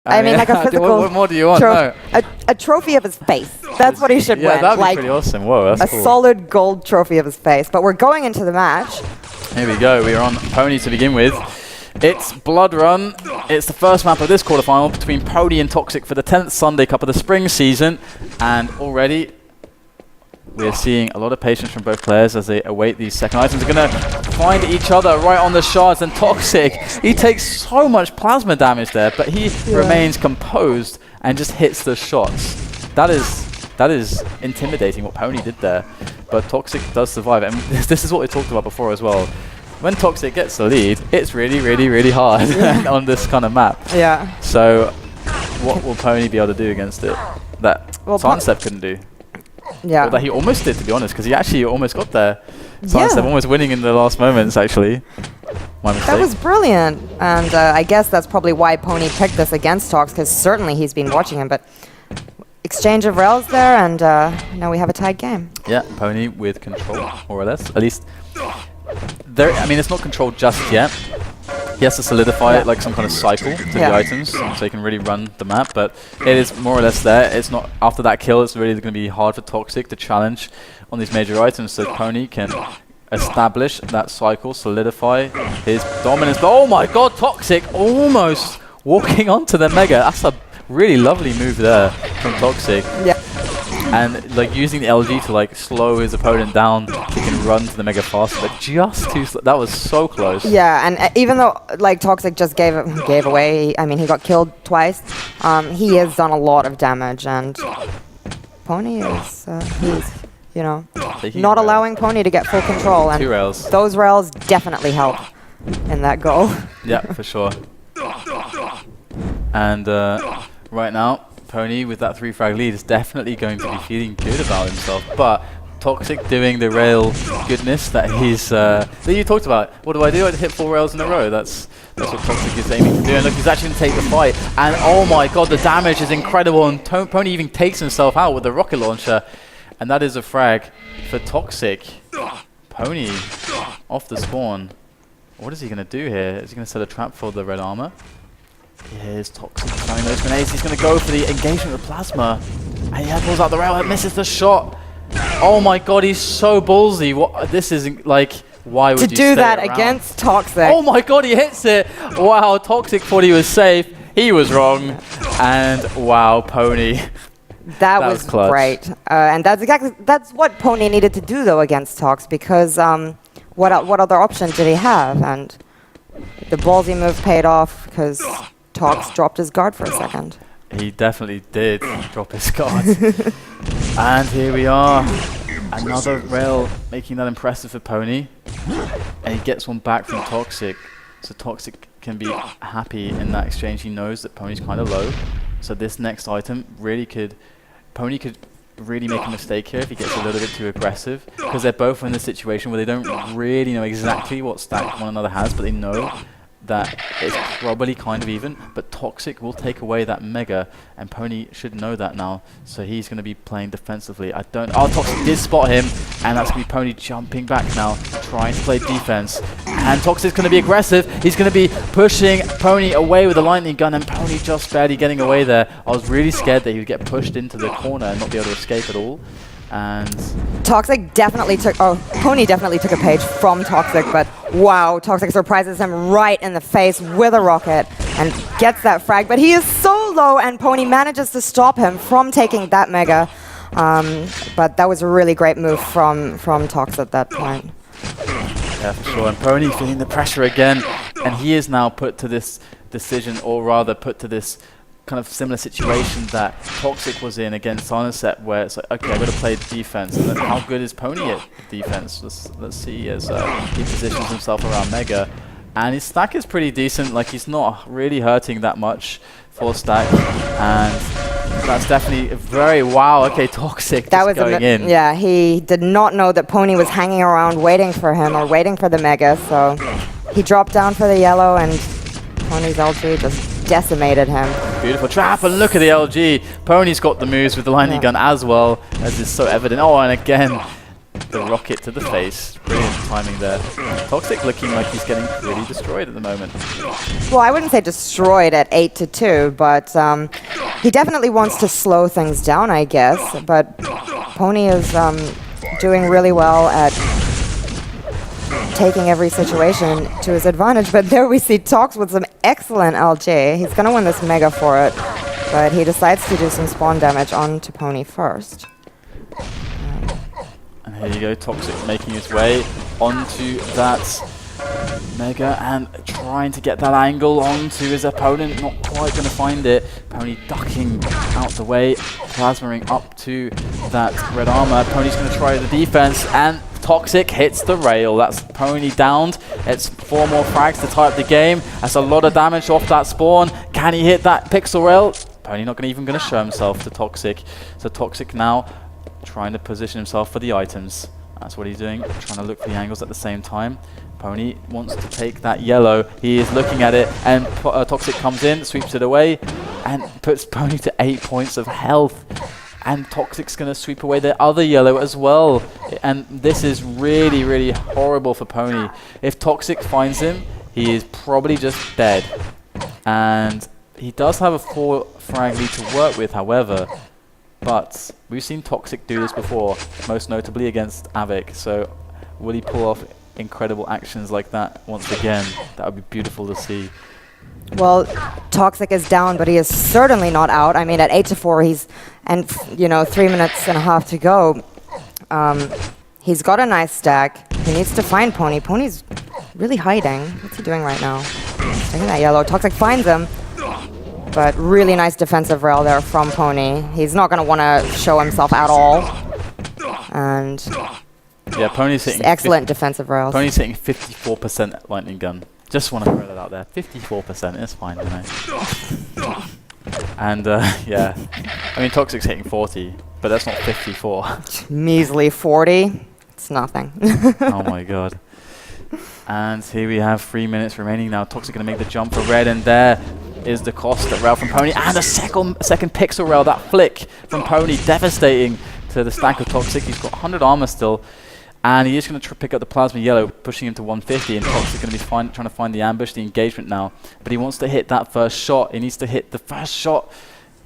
I mean, like a physical. What more do you want? No. A trophy of his face. That's what he should win. Yeah, that'd be like, pretty awesome. Whoa, that's cool. A solid gold trophy of his face. But we're going into the match. Here we go. We are on p0ni to begin with. It's Blood Run. It's the first map of this quarterfinal between p0ni and Toxic for the 10th Sunday Cup of the spring season. And already we're seeing a lot of patience from both players as they await these second items. They're going to find each other right on the shards, and Toxic, he takes so much plasma damage there, but he remains composed and just hits the shots. That is intimidating what p0ni did there, but Toxic does survive, and this is what we talked about before as well. When Toxic gets the lead, it's really, really, really hard on this kind of map. Yeah. So what will p0ni be able to do against it that Sunset couldn't do? Yeah. Well, that he almost did, to be honest, because he actually almost got there. Sunset almost winning in the last moments, actually. My mistake. That was brilliant, and I guess that's probably why p0ni picked this against Tox, because certainly he's been watching him, but exchange of rails there, and now we have a tied game. Yeah, p0ni with control, more or less. At least, there. I mean, it's not controlled just yet. He has to solidify it like some kind of cycle to the items, so he can really run the map, but it is more or less there. It's not, after that kill, it's really going to be hard for Toxic to challenge on these major items, so p0ni can establish that cycle, solidify his dominance. But oh my god, Toxic almost walking onto the Mega. That's a really lovely move there from Toxic. Yeah. And like using the LG to like slow his opponent down, he can run to the Mega faster, but just too slow. That was so close. Yeah, and even though like Toxic just gave away, I mean, he got killed twice, he has done a lot of damage, and p0ni is, he's, you know, not allowing p0ni to get full control. And 2 rails. Those rails definitely help in that goal. Yeah, for sure. And right now, p0ni with that 3 frag lead is definitely going to be feeling good about himself, but Toxic doing the rail goodness that he's that you talked about. What do? I hit 4 rails in a row. That's what Toxic is aiming to do. And look, he's actually going to take the fight. And oh my god, the damage is incredible. And p0ni even takes himself out with the rocket launcher. And that is a frag for Toxic. p0ni off the spawn. What is he going to do here? Is he going to set a trap for the red armor? Here's Toxic throwing those grenades. He's going to go for the engagement with plasma. And he pulls out the rail, misses the shot. Oh my god, he's so ballsy. What? This isn't like, why would you do that against Toxic? Oh my god, he hits it. Wow, Toxic thought he was safe. He was wrong. And wow, p0ni. That was great. And that's what p0ni needed to do though against Tox, because what other option did he have? And the ballsy move paid off because Tox dropped his guard for a second. He definitely did drop his guard. And here we are. Another rail making that impressive for p0ni. And he gets one back from Toxic. So Toxic can be happy in that exchange. He knows that p0ni's kind of low. So this next item really could... p0ni could really make a mistake here if he gets a little bit too aggressive. Because they're both in this situation where they don't really know exactly what stack one another has, but they know that it's probably kind of even, but Toxic will take away that Mega, and p0ni should know that now, so he's going to be playing defensively. Oh, Toxic did spot him, and that's going to be p0ni jumping back now, trying to play defense, and Toxic's going to be aggressive. He's going to be pushing p0ni away with the lightning gun, and p0ni just barely getting away there. I was really scared that he would get pushed into the corner and not be able to escape at all. And Toxic definitely took, p0ni definitely took a page from Toxic, but wow, Toxic surprises him right in the face with a rocket and gets that frag, but he is so low, and p0ni manages to stop him from taking that Mega. But that was a really great move from Tox at that point. Yeah, for sure. And p0ni feeling the pressure again, and he is now put to this decision, or rather put to this kind of similar situation that Toxic was in against Sunset, where it's like, okay, I've got to play defense. And then how good is p0ni at defense? Let's see as he positions himself around Mega. And his stack is pretty decent, like he's not really hurting that much for stack. And that's definitely very, wow, okay, Toxic that was going in. Yeah, he did not know that p0ni was hanging around waiting for him or waiting for the Mega, so he dropped down for the yellow, and p0ni's LG just decimated him. Beautiful trap, and look at the LG. p0ni's got the moves with the lightning gun as well, as is so evident. Oh, and again, the rocket to the face. Brilliant timing there. Toxic looking like he's getting pretty destroyed at the moment. Well, I wouldn't say destroyed at 8-2, but he definitely wants to slow things down, I guess. But p0ni is doing really well at taking every situation to his advantage. But there we see Tox with some excellent LG. He's going to win this Mega for it, but he decides to do some spawn damage onto p0ni first. And here you go, Toxic making his way onto that Mega and trying to get that angle onto his opponent. Not quite going to find it. p0ni ducking out the way, plasmering up to that red armor. p0ni's going to try the defense, and Toxic hits the rail. That's p0ni downed. It's 4 more frags to tie up the game. That's a lot of damage off that spawn. Can he hit that pixel rail? p0ni not even going to show himself to Toxic. So Toxic now trying to position himself for the items. That's what he's doing, trying to look for the angles at the same time. p0ni wants to take that yellow. He is looking at it, and Toxic comes in, sweeps it away, and puts p0ni to 8 points of health. And Toxic's going to sweep away the other yellow as well. And this is really, really horrible for p0ni. If Toxic finds him, he is probably just dead. And he does have a 4 frag lead to work with, however. But we've seen Toxic do this before, most notably against Avik. So will he pull off incredible actions like that once again? That would be beautiful to see. Well, Toxic is down, but he is certainly not out. I mean, at 8-4, he's, and 3 minutes and a half to go. He's got a nice stack. He needs to find p0ni. p0ni's really hiding. What's he doing right now? He's taking that yellow. Toxic finds him. But really nice defensive rail there from p0ni. He's not going to want to show himself at all. And yeah, p0ni's hitting excellent defensive rails. p0ni's hitting 54% lightning gun. Just want to throw that out there. 54%, it's fine, you know. And yeah, I mean Toxic's hitting 40, but that's not 54. Measly 40. It's nothing. Oh my god. And here we have 3 minutes remaining now. Toxic going to make the jump for red, and there is the cost rail from p0ni, and a second pixel rail. That flick from p0ni, devastating to the stack of Toxic. He's got 100 armor still, and he is going to pick up the plasma yellow, pushing him to 150, and Toxic going to be trying to find the ambush, the engagement now. But he wants to hit that first shot. He needs to hit the first shot,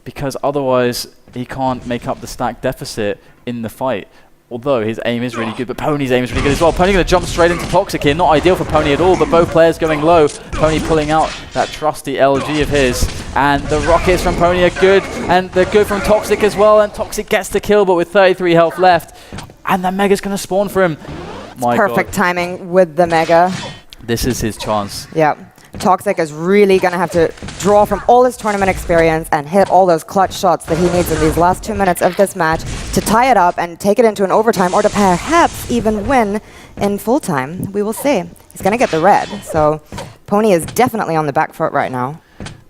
because otherwise he can't make up the stack deficit in the fight. Although his aim is really good, but p0ni's aim is really good as well. p0ni going to jump straight into Toxic here. Not ideal for p0ni at all, but both players going low. p0ni pulling out that trusty LG of his. And the rockets from p0ni are good, and they're good from Toxic as well. And Toxic gets the kill, but with 33 health left. And the Mega's going to spawn for him. My Perfect God. timing with the Mega. This is his chance. Yeah. Toxic is really going to have to draw from all his tournament experience and hit all those clutch shots that he needs in these last 2 minutes of this match to tie it up and take it into an overtime, or to perhaps even win in full time. We will see. He's going to get the red, so p0ni is definitely on the back foot right now.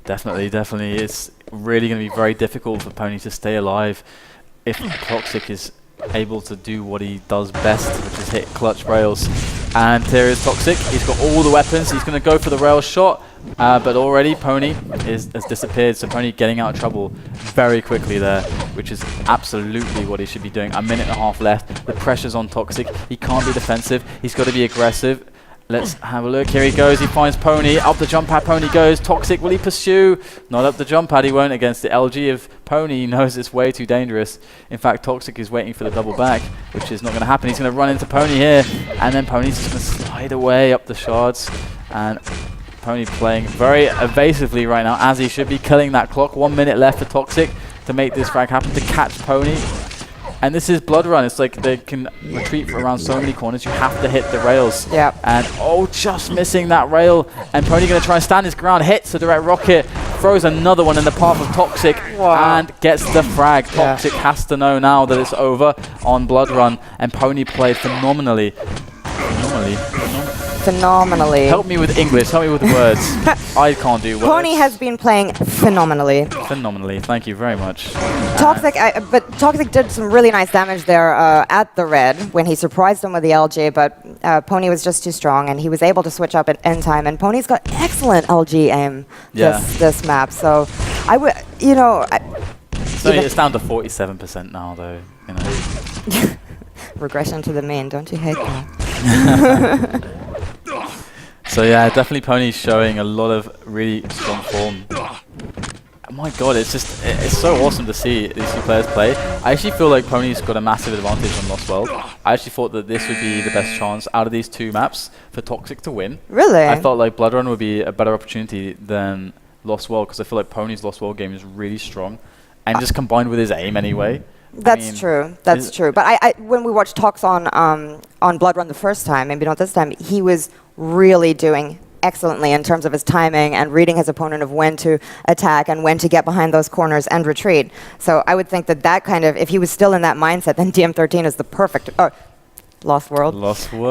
Definitely, definitely. It's really going to be very difficult for p0ni to stay alive if Toxic is able to do what he does best, which is hit clutch rails. And here is Toxic. He's got all the weapons. He's going to go for the rail shot, but already p0ni has disappeared. So p0ni getting out of trouble very quickly there, which is absolutely what he should be doing. A minute and a half left. The pressure's on Toxic. He can't be defensive. He's got to be aggressive. Let's have a look. Here he goes. He finds p0ni. Up the jump pad p0ni goes. Toxic, will he pursue? Not up the jump pad. He won't against the LG of p0ni. He knows it's way too dangerous. In fact, Toxic is waiting for the double back, which is not going to happen. He's going to run into p0ni here. And then p0ni's just going to slide away up the shards. And p0ni playing very evasively right now, as he should be, killing that clock. 1 minute left for Toxic to make this frag happen, to catch p0ni. And this is Blood Run. It's like they can retreat for around so many corners. You have to hit the rails. Yeah. And oh, just missing that rail. And p0ni going to try and stand his ground. Hits the direct rocket. Throws another one in the path of Toxic. Wow. And gets the frag. Yeah. Toxic has to know now that it's over on Blood Run. And p0ni played phenomenally. Phenomenally. Help me with English. Help me with words. I can't do words. p0ni has been playing phenomenally. Phenomenally. Thank you very much. Toxic, but Toxic did some really nice damage there at the red when he surprised him with the LG, but p0ni was just too strong, and he was able to switch up at end time. And p0ni's got excellent LG aim this map, so I would, So it's down to 47% now, though. You know. Regression to the mean. Don't you hate that? So yeah, definitely p0ni's showing a lot of really strong form. Oh my god, it's so awesome to see these two players play. I actually feel like p0ni's got a massive advantage on Lost World. I actually thought that this would be the best chance out of these two maps for Toxic to win. Really? I felt like Blood Run would be a better opportunity than Lost World, because I feel like p0ni's Lost World game is really strong. And just combined with his aim anyway. That's true. That's true. But I when we watched Tox on Blood Run the first time, maybe not this time, he was really doing excellently in terms of his timing and reading his opponent of when to attack and when to get behind those corners and retreat. So I would think that kind of, if he was still in that mindset, then DM13 is the perfect, Lost World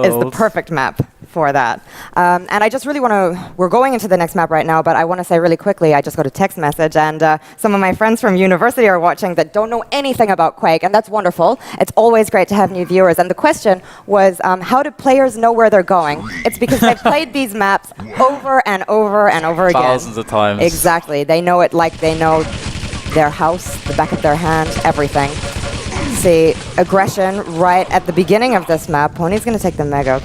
is the perfect map for that. And I just really want to, we're going into the next map right now, but I want to say really quickly, I just got a text message, and some of my friends from university are watching that don't know anything about Quake, and that's wonderful. It's always great to have new viewers. And the question was, how do players know where they're going? It's because they've played these maps over and over and over again. Thousands of times. Exactly. They know it like they know their house, the back of their hand, everything. See, aggression right at the beginning of this map. p0ni's going to take the Mega,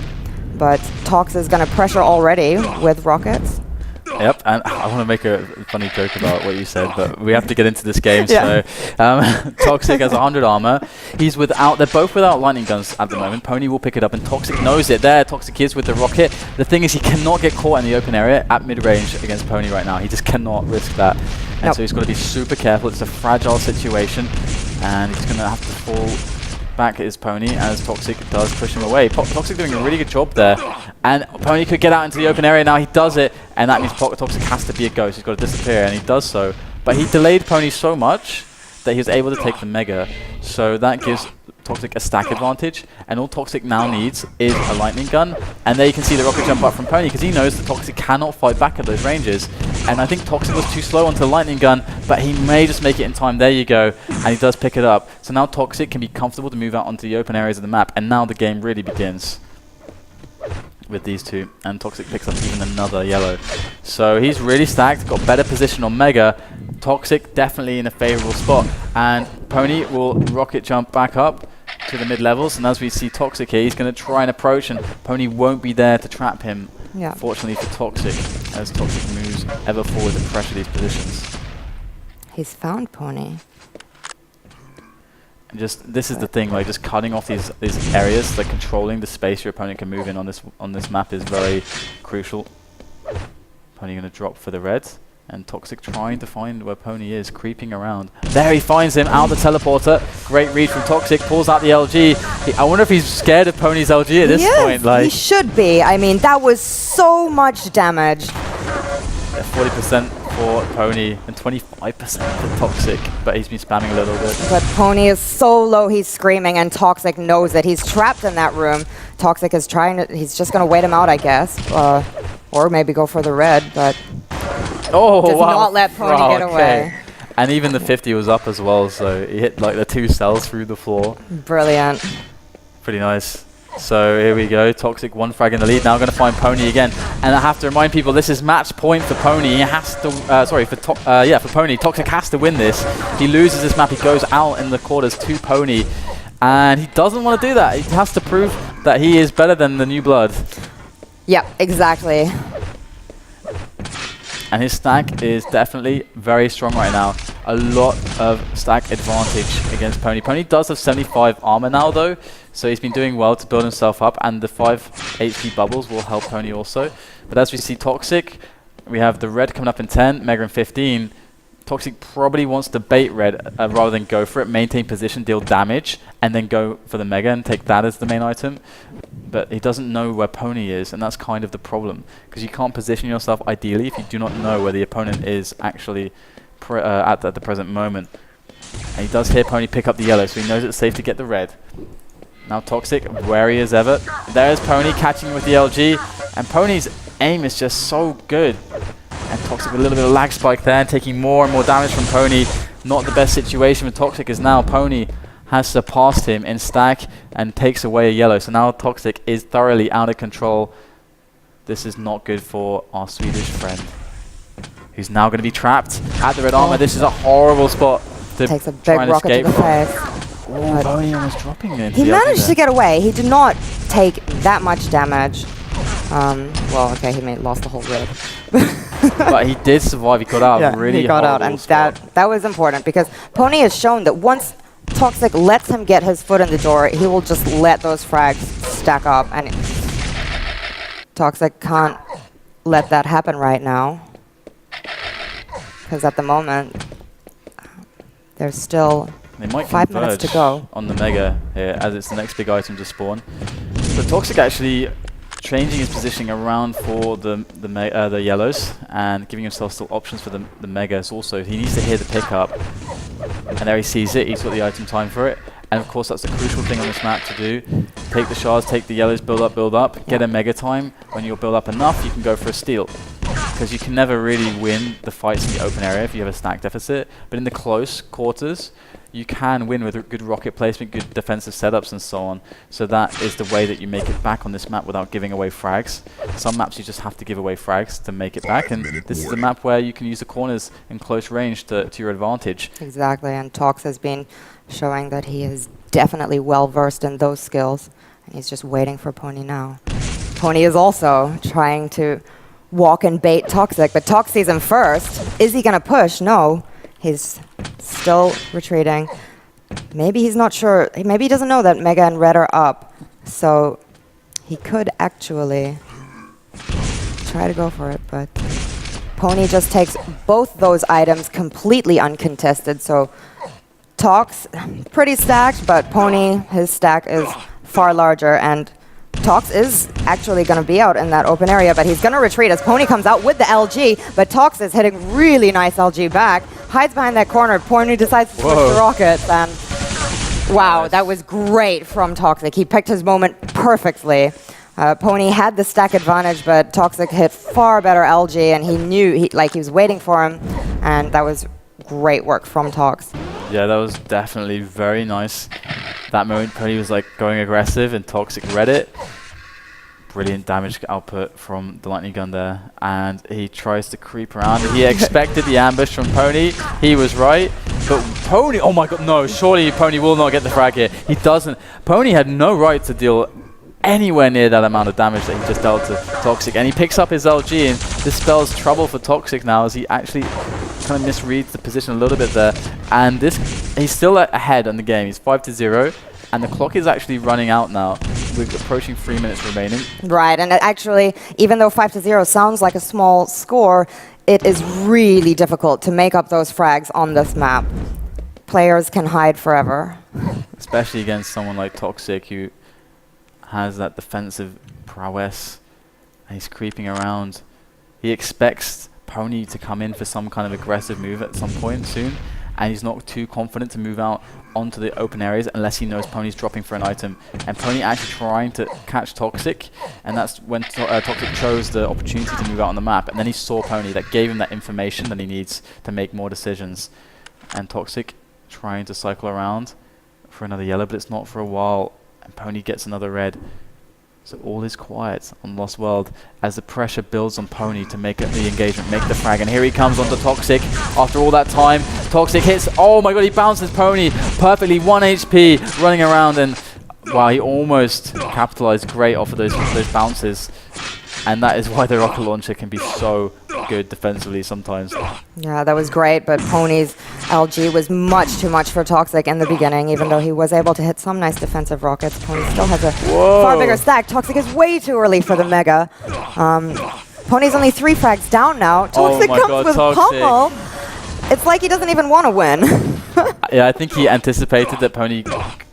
but Tox is going to pressure already with rockets. Yep, and I want to make a funny joke about what you said, but we have to get into this game. Yeah. So, Toxic has 100 armor. They're both without lightning guns at the moment. p0ni will pick it up, and Toxic knows it. There, Toxic is with the rocket. The thing is, he cannot get caught in the open area at mid-range against p0ni right now. He just cannot risk that. And so he's got to be super careful. It's a fragile situation, and he's going to have to fall back is p0ni as Toxic does push him away. Toxic doing a really good job there, and p0ni could get out into the open area. Now he does it, and that means Toxic has to be a ghost. He's got to disappear, and he does so. But he delayed p0ni so much that he was able to take the Mega, so that gives Toxic a stack advantage, and all Toxic now needs is a lightning gun. And there you can see the rocket jump up from p0ni, because he knows that Toxic cannot fight back at those ranges. And I think Toxic was too slow onto the lightning gun, but he may just make it in time. There you go, and he does pick it up. So now Toxic can be comfortable to move out onto the open areas of the map, and now the game really begins with these two, and Toxic picks up even another yellow. So he's really stacked, got better position on Mega. Toxic definitely in a favorable spot, and p0ni will rocket jump back up to the mid-levels, and as we see Toxic here, he's going to try and approach, and p0ni won't be there to trap him. Yeah. Fortunately for Toxic, as Toxic moves ever forward to pressure these positions. He's found p0ni. Just this is the thing, like just cutting off these areas, like controlling the space your opponent can move in on this map is very crucial. p0ni going to drop for the red, and Toxic trying to find where p0ni is, creeping around. There he finds him, out the teleporter. Great read from Toxic, pulls out the LG. I wonder if he's scared of p0ni's LG at this point. Like, he should be. I mean, that was so much damage. 40% for p0ni and 25% for Toxic, but he's been spamming a little bit. But p0ni is so low, he's screaming, and Toxic knows that he's trapped in that room. Toxic is he's just going to wait him out, I guess. Or maybe go for the red, but does not let p0ni get away. And even the 50 was up as well, so he hit like the 2 cells through the floor. Brilliant. Pretty nice. So here we go, Toxic 1 frag in the lead, now going to find p0ni again. And I have to remind people, this is match point for p0ni. He has to, for p0ni, Toxic has to win this. He loses this map, he goes out in the quarters to p0ni. And he doesn't want to do that. He has to prove that he is better than the new blood. Yeah, exactly. And his stack is definitely very strong right now. A lot of stack advantage against p0ni. p0ni does have 75 armor now though, so he's been doing well to build himself up, and the 5 HP bubbles will help p0ni also. But as we see Toxic, we have the red coming up in 10, Mega in 15. Toxic probably wants to bait red rather than go for it, maintain position, deal damage, and then go for the Mega and take that as the main item. But he doesn't know where p0ni is, and that's kind of the problem, because you can't position yourself ideally if you do not know where the opponent is actually at the present moment. And he does hear p0ni pick up the yellow, so he knows it's safe to get the red. Now Toxic, wary as ever. There's p0ni catching with the LG, and p0ni's aim is just so good. And Toxic with a little bit of lag spike there, and taking more and more damage from p0ni. Not the best situation for Toxic, as now p0ni has surpassed him in stack and takes away a yellow. So now Toxic is thoroughly out of control. This is not good for our Swedish friend, who's now going to be trapped at the red armor. This is a horrible spot to Takes a try big and rocket escape to the from. face. Oh, p0ni almost dropping it. He managed to get away. He did not take that much damage. Well, okay, he lost the whole rig. But he did survive. He got out of really he got out, horrible and spot. that was important because p0ni has shown that once Toxic lets him get his foot in the door, he will just let those frags stack up, and Toxic can't let that happen right now because at the moment there's still They might 5 minutes to go on the Mega here, as it's the next big item to spawn. But Toxic actually changing his positioning around for the yellows and giving himself still options for the Megas also. He needs to hear the pickup, and there he sees it. He's got the item time for it. And of course that's the crucial thing on this map to do. Take the shards, take the yellows, build up, get a Mega time. When you'll build up enough, you can go for a steal. Because you can never really win the fights in the open area if you have a stack deficit. But in the close quarters, you can win with good rocket placement, good defensive setups and so on. So that is the way that you make it back on this map without giving away frags. Some maps you just have to give away frags to make it back, and this is the map where you can use the corners in close range to your advantage. Exactly, and Tox has been showing that he is definitely well versed in those skills, and he's just waiting for p0ni now. p0ni is also trying to walk and bait Toxic, but Tox sees him first. Is he gonna push? No. He's still retreating. Maybe he's not sure. Maybe he doesn't know that Mega and Red are up. So he could actually try to go for it, but p0ni just takes both those items completely uncontested. So Tox, pretty stacked, but p0ni, his stack is far larger, and Tox is actually going to be out in that open area, but he's going to retreat as p0ni comes out with the LG, but Tox is hitting really nice LG back, hides behind that corner. p0ni decides to switch the rockets, and wow, that was great from Toxic. He picked his moment perfectly. p0ni had the stack advantage, but Toxic hit far better LG, and he knew, he was waiting for him, and that was great work from Tox. Yeah, that was definitely very nice. That moment, p0ni was like going aggressive, and Toxic read it. Brilliant damage output from the lightning gun there, and he tries to creep around. He expected the ambush from p0ni. He was right, but p0ni, oh my god, no, surely p0ni will not get the frag here. He doesn't. p0ni had no right to deal anywhere near that amount of damage that he just dealt to Toxic, and he picks up his LG, and this spells trouble for Toxic now as he actually kind of misreads the position a little bit there, and he's still ahead in the game. He's 5-0, and the clock is actually running out now. We're approaching 3 minutes remaining. Right, and actually, even though 5-0 sounds like a small score, it is really difficult to make up those frags on this map. Players can hide forever. Especially against someone like Toxic, who has that defensive prowess, and he's creeping around. He expects p0ni to come in for some kind of aggressive move at some point soon, and he's not too confident to move out onto the open areas unless he knows p0ni's dropping for an item. And p0ni actually trying to catch Toxic, and that's when Toxic chose the opportunity to move out on the map, and then he saw p0ni. That gave him that information that he needs to make more decisions. And Toxic trying to cycle around for another yellow, but it's not for a while, and p0ni gets another red. So all is quiet on Lost World as the pressure builds on p0ni to make the engagement, make the frag. And here he comes onto Toxic after all that time. Toxic hits, oh my god, he bounces p0ni perfectly, 1 HP, running around, and wow, he almost capitalized great off of those bounces. And that is why the rocket launcher can be so good defensively sometimes. Yeah, that was great, but p0ni's LG was much too much for Toxic in the beginning, even though he was able to hit some nice defensive rockets. p0ni still has a far bigger stack. Toxic is way too early for the Mega. p0ni's only 3 frags down now. Toxic comes with pummel. It's like he doesn't even want to win. Yeah, I think he anticipated that p0ni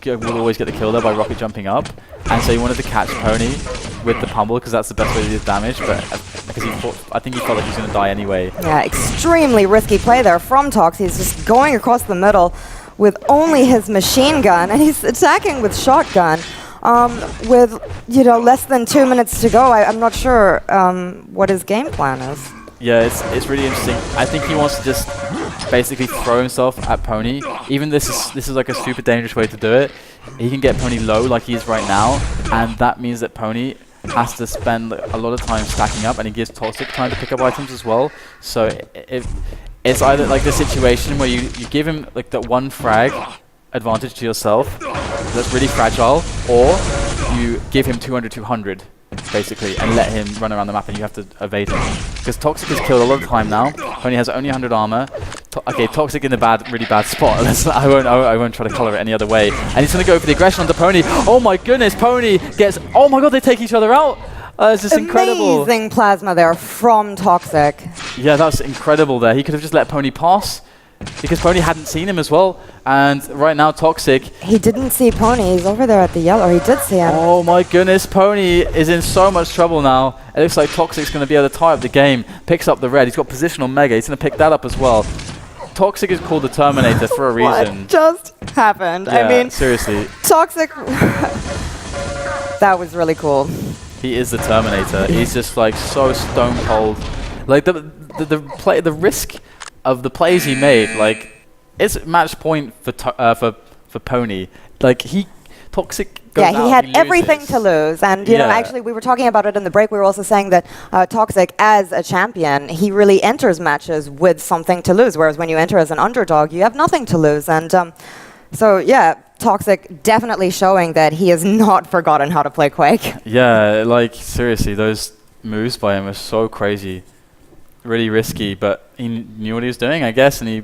would always get the kill there by rocket jumping up, and so he wanted to catch p0ni with the pummel because that's the best way to do damage, but because I think he felt like he was going to die anyway. Yeah, extremely risky play there from Tox. He's just going across the middle with only his machine gun, and he's attacking with shotgun. With less than 2 minutes to go, I'm not sure what his game plan is. Yeah, it's really interesting. I think he wants to just basically throw himself at p0ni. Even this is like a super dangerous way to do it. He can get p0ni low like he is right now, and that means that p0ni has to spend a lot of time stacking up, and he gives Toxic time to pick up items as well. So it's either like the situation where you give him like that one frag advantage to yourself that's really fragile, or you give him 200-200, basically, and let him run around the map and you have to evade him. Because Toxic is killed a lot of time now. p0ni has only 100 armor. Okay, Toxic in a really bad spot. I won't try to color it any other way. And he's going to go for the aggression onto p0ni. Oh my goodness, p0ni gets... Oh my god, they take each other out! It's just incredible. Amazing plasma there from Toxic. Yeah, that's incredible there. He could have just let p0ni pass, because p0ni hadn't seen him as well. And right now, Toxic... He didn't see p0ni. He's over there at the yellow. Or he did see him. Oh my goodness, p0ni is in so much trouble now. It looks like Toxic's going to be able to tie up the game. Picks up the red. He's got position on Mega. He's going to pick that up as well. Toxic is called the Terminator for a reason. What just happened? Yeah, I mean, seriously. Toxic... That was really cool. He is the Terminator. He's just like so stone cold. Like the risk of the plays he made, like it's match point for p0ni. Like Toxic goes Yeah, he out, had he everything loses. to lose, and you know, actually, we were talking about it in the break. We were also saying that Toxic, as a champion, he really enters matches with something to lose, whereas when you enter as an underdog, you have nothing to lose. And so, yeah, Toxic definitely showing that he has not forgotten how to play Quake. Yeah, like seriously, those moves by him are so crazy, really risky. But he knew what he was doing, I guess, and you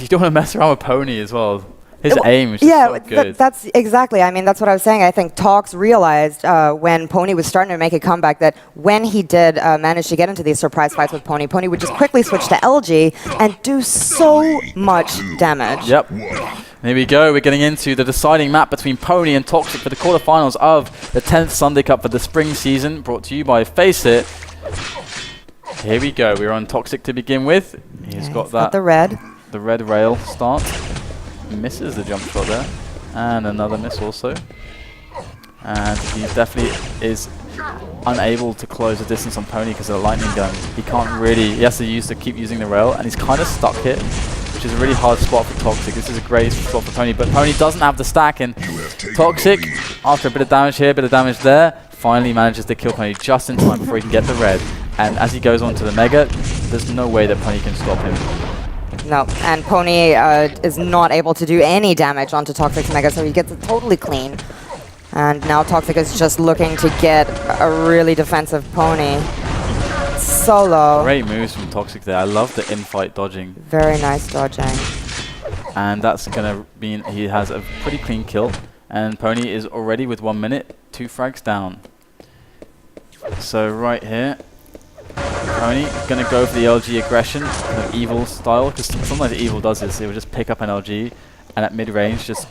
don't want to mess around with p0ni as well. His aim is just so good. That's exactly. I mean, that's what I was saying. I think Tox realized when p0ni was starting to make a comeback that when he did manage to get into these surprise fights with p0ni would just quickly switch to LG and do so much damage. Yep. Here we go. We're getting into the deciding map between p0ni and Toxic for the quarterfinals of the 10th Sunday Cup for the spring season, brought to you by FACEIT. Here we go. We're on Toxic to begin with. He's got the red rail start. Misses the jump shot there, and another miss also. And he definitely is unable to close the distance on p0ni because of the lightning gun. He can't really. He has to keep using the rail, and he's kind of stuck here, which is a really hard spot for Toxic. This is a great spot for p0ni, but p0ni doesn't have the stack, and Toxic, after a bit of damage here, a bit of damage there, finally manages to kill p0ni just in time before he can get the red. And as he goes on to the Mega, there's no way that p0ni can stop him. No, and p0ni is not able to do any damage onto Toxic's Mega, so he gets it totally clean. And now Toxic is just looking to get a really defensive p0ni. Solo. Great moves from Toxic there. I love the in-fight dodging. Very nice dodging. And that's going to mean he has a pretty clean kill. And p0ni is already with 1 minute, 2 frags down. So right here, p0ni going to go for the LG aggression, kind of Evil style, because sometimes Evil does this. It will just pick up an LG and at mid-range just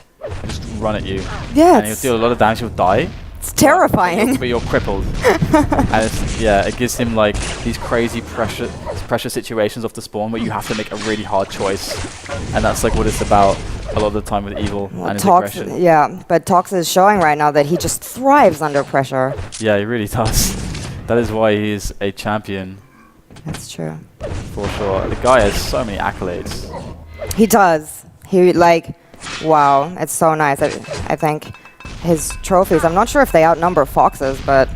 run at you. Yeah, and he'll deal a lot of damage, he'll die. It's terrifying. But you're crippled. And it gives him like these crazy pressure situations off the spawn where you have to make a really hard choice. And that's like what it's about a lot of the time with Evil and his aggression. Yeah, but Tox is showing right now that he just thrives under pressure. Yeah, he really does. That is why he is a champion. That's true. For sure. The guy has so many accolades. He does. He wow, it's so nice. I think his trophies, I'm not sure if they outnumber Fox's, but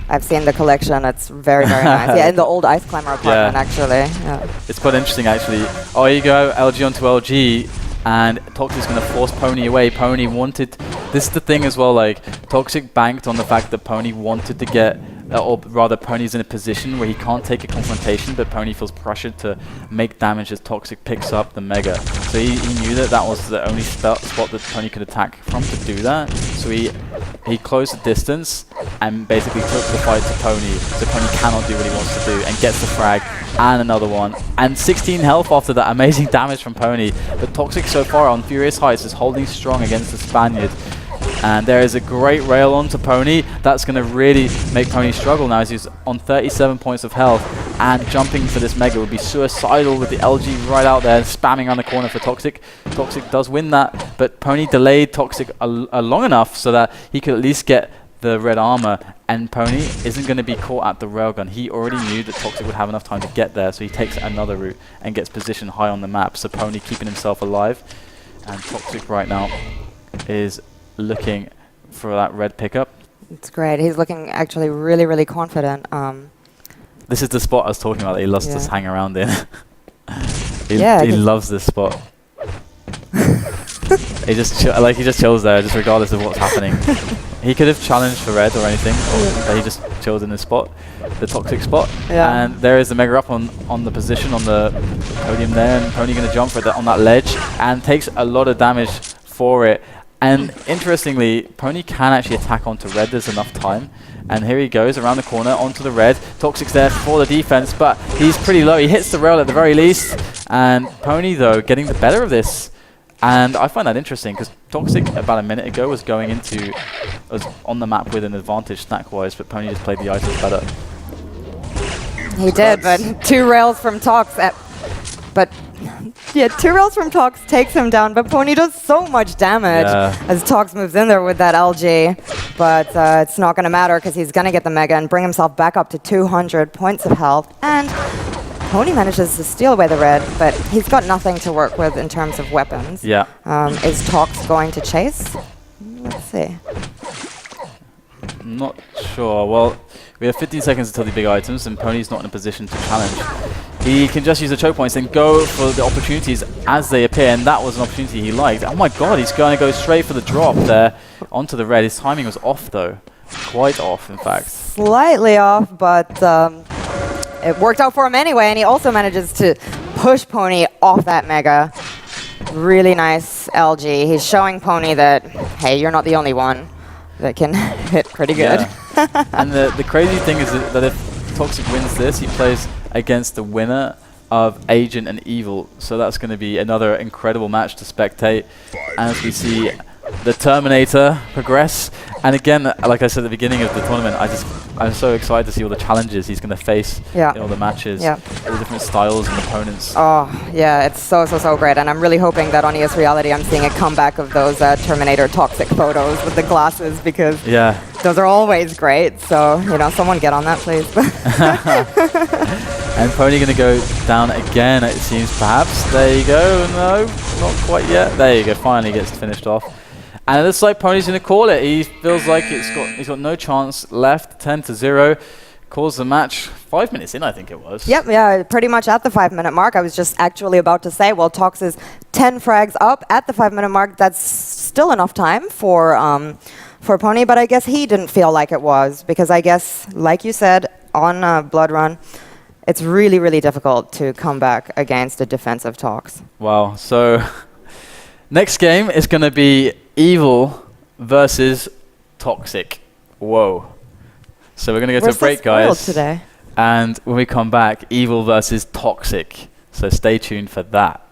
I've seen the collection. It's very, very nice. Yeah, in the old Ice Climber apartment, actually. Yeah. It's quite interesting, actually. Oh, here you go, LG onto LG, and Toxic's going to force p0ni away. p0ni wanted... This is the thing as well, like, Toxic banked on the fact that p0ni wanted to get... or rather, p0ni's in a position where he can't take a confrontation, but p0ni feels pressured to make damage as Toxic picks up the Mega. So he knew that that was the only spot that p0ni could attack from to do that. So he closed the distance and basically took the fight to p0ni. So p0ni cannot do what he wants to do and gets the frag and another one. And 16 health after that amazing damage from p0ni. But Toxic so far on Furious Heights is holding strong against the Spaniard. And there is a great rail onto p0ni. That's going to really make p0ni struggle now as he's on 37 points of health. And jumping for this Mega would be suicidal with the LG right out there, spamming on the corner for Toxic. Toxic does win that, but p0ni delayed Toxic long enough so that he could at least get the red armor. And p0ni isn't going to be caught at the railgun. He already knew that Toxic would have enough time to get there, so he takes another route and gets positioned high on the map. So p0ni keeping himself alive. And Toxic right now is looking for that red pickup. It's great. He's looking actually really, really confident. This is the spot I was talking about that he loves to hang around in. He yeah, loves this spot. He just he just chills there, just regardless of what's happening. He could have challenged for red or anything, but he just chilled in his spot, the toxic spot. Yeah. And there is the Mega Up on the position on the podium there, and p0ni going to jump for that on that ledge and takes a lot of damage for it. And interestingly, p0ni can actually attack onto red. There's enough time. And here he goes around the corner onto the red. Toxic's there for the defense, but he's pretty low. He hits the rail at the very least. And p0ni, though, getting the better of this. And I find that interesting because Toxic about a minute ago was on the map with an advantage snack-wise, but p0ni just played the items better. He did, but 2 rails from Tox. But yeah, 2 rails from Tox takes him down, but p0ni does so much damage as Tox moves in there with that LG. But it's not going to matter because he's going to get the Mega and bring himself back up to 200 points of health. And p0ni manages to steal away the red, but he's got nothing to work with in terms of weapons. Yeah. Is Tox going to chase? Let's see. Not sure. Well, we have 15 seconds until the big items, and p0ni's not in a position to challenge. He can just use the choke points and go for the opportunities as they appear, and that was an opportunity he liked. Oh my god, he's going to go straight for the drop there onto the red. His timing was off, though. Quite off, in fact. Slightly off, but it worked out for him anyway, and he also manages to push p0ni off that Mega. Really nice LG. He's showing p0ni that, hey, you're not the only one that can hit pretty good. Yeah. And the crazy thing is that if Toxic wins this, he plays against the winner of Agent and Evil. So that's going to be another incredible match to spectate as we see the Terminator progress. And again, like I said at the beginning of the tournament, I'm so excited to see all the challenges he's going to face in all the matches, all the different styles and opponents. Oh, yeah, it's so great. And I'm really hoping that on ES Reality I'm seeing a comeback of those Terminator Toxic photos with the glasses, because those are always great. So, you know, someone get on that, please. And p0ni going to go down again, it seems, perhaps. There you go. No, not quite yet. There you go. Finally gets finished off. And it looks like p0ni's going to call it. He feels like he's got no chance left. 10-0. Calls the match 5 minutes in, I think it was. Yep, yeah, pretty much at the 5-minute mark. I was just actually about to say, well, Tox is 10 frags up at the 5-minute mark. That's still enough time for p0ni, but I guess he didn't feel like it was, because I guess, like you said, on Blood Run, it's really, really difficult to come back against a defensive Tox. Wow, so next game is going to be Evil versus Toxic. Whoa. So we're going to go to a break, guys. Today. And when we come back, Evil versus Toxic. So stay tuned for that.